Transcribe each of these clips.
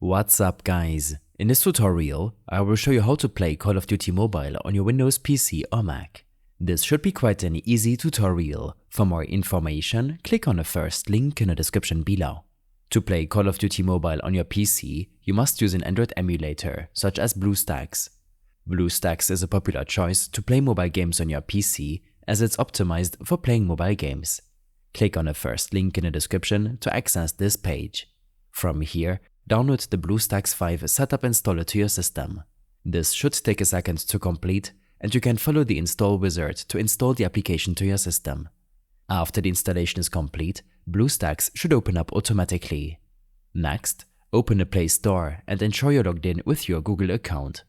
What's up guys? In this tutorial, I will show you how to play Call of Duty Mobile on your Windows PC or Mac. This should be quite an easy tutorial. For more information, click on the first link in the description below. To play Call of Duty Mobile on your PC, you must use an Android emulator, such as BlueStacks. BlueStacks is a popular choice to play mobile games on your PC, as it's optimized for playing mobile games. Click on the first link in the description to access this page. From here, download the BlueStacks 5 setup installer to your system. This should take a second to complete, and you can follow the install wizard to install the application to your system. After the installation is complete, BlueStacks should open up automatically. Next, open the Play Store and ensure you're logged in with your Google account.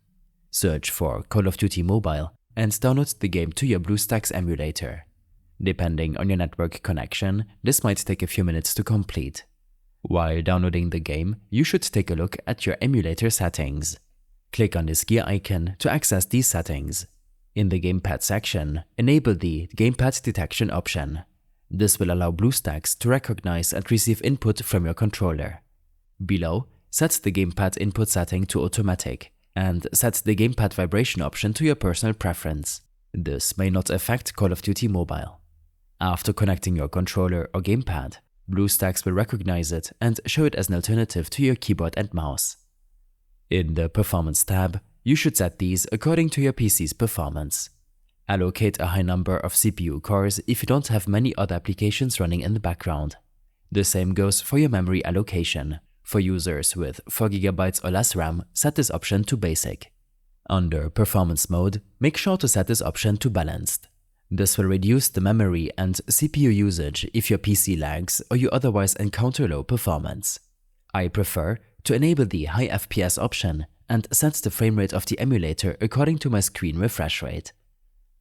Search for Call of Duty Mobile and download the game to your BlueStacks emulator. Depending on your network connection, this might take a few minutes to complete. While downloading the game, you should take a look at your emulator settings. Click on this gear icon to access these settings. In the Gamepad section, enable the Gamepad Detection option. This will allow BlueStacks to recognize and receive input from your controller. Below, set the Gamepad input setting to automatic and set the Gamepad vibration option to your personal preference. This may not affect Call of Duty Mobile. After connecting your controller or gamepad, BlueStacks will recognize it and show it as an alternative to your keyboard and mouse. In the Performance tab, you should set these according to your PC's performance. Allocate a high number of CPU cores if you don't have many other applications running in the background. The same goes for your memory allocation. For users with 4 GB or less RAM, set this option to Basic. Under Performance mode, make sure to set this option to Balanced. This will reduce the memory and CPU usage if your PC lags or you otherwise encounter low performance. I prefer to enable the high FPS option and set the frame rate of the emulator according to my screen refresh rate.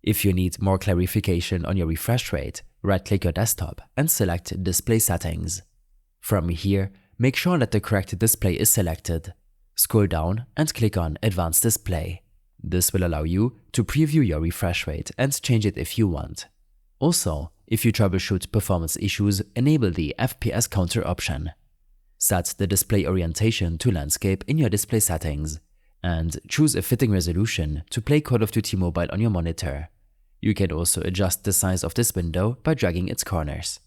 If you need more clarification on your refresh rate, right-click your desktop and select Display Settings. From here, make sure that the correct display is selected. Scroll down and click on Advanced Display. This will allow you to preview your refresh rate and change it if you want. Also, if you troubleshoot performance issues, enable the FPS counter option. Set the display orientation to landscape in your display settings, and choose a fitting resolution to play Call of Duty Mobile on your monitor. You can also adjust the size of this window by dragging its corners.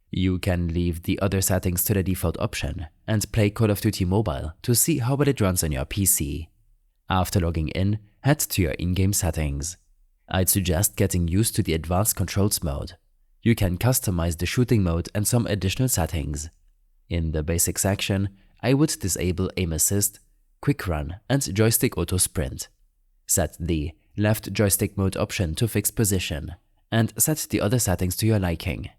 You can leave the other settings to the default option and play Call of Duty Mobile to see how well it runs on your PC. After logging in, head to your in-game settings. I'd suggest getting used to the Advanced Controls mode. You can customize the shooting mode and some additional settings. In the Basic section, I would disable Aim Assist, Quick Run, and Joystick Auto Sprint. Set the Left Joystick Mode option to Fixed Position, and set the other settings to your liking.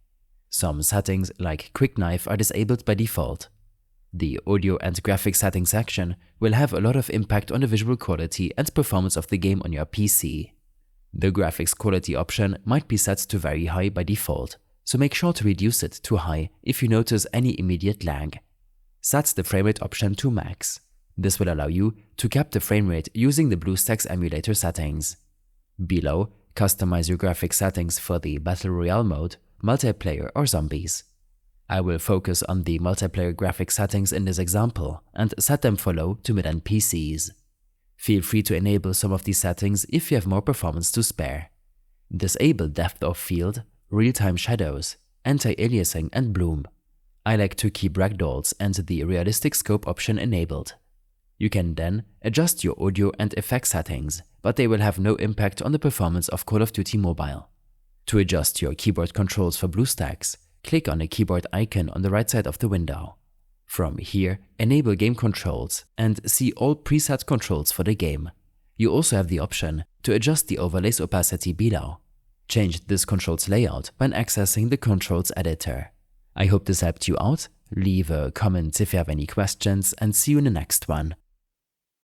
Some settings like Quick Knife are disabled by default. The Audio and Graphics settings section will have a lot of impact on the visual quality and performance of the game on your PC. The graphics quality option might be set to very high by default, so make sure to reduce it to high if you notice any immediate lag. Set the frame rate option to max. This will allow you to cap the frame rate using the BlueStacks emulator settings. Below, customize your graphics settings for the Battle Royale mode, multiplayer or zombies. I will focus on the multiplayer graphics settings in this example and set them for low to mid-end PCs. Feel free to enable some of these settings if you have more performance to spare. Disable depth of field, real-time shadows, anti-aliasing and bloom. I like to keep ragdolls and the realistic scope option enabled. You can then adjust your audio and effects settings, but they will have no impact on the performance of Call of Duty Mobile. To adjust your keyboard controls for BlueStacks, click on the keyboard icon on the right side of the window. From here, enable game controls and see all preset controls for the game. You also have the option to adjust the overlay's opacity below. Change this controls layout when accessing the controls editor. I hope this helped you out. Leave a comment if you have any questions and see you in the next one.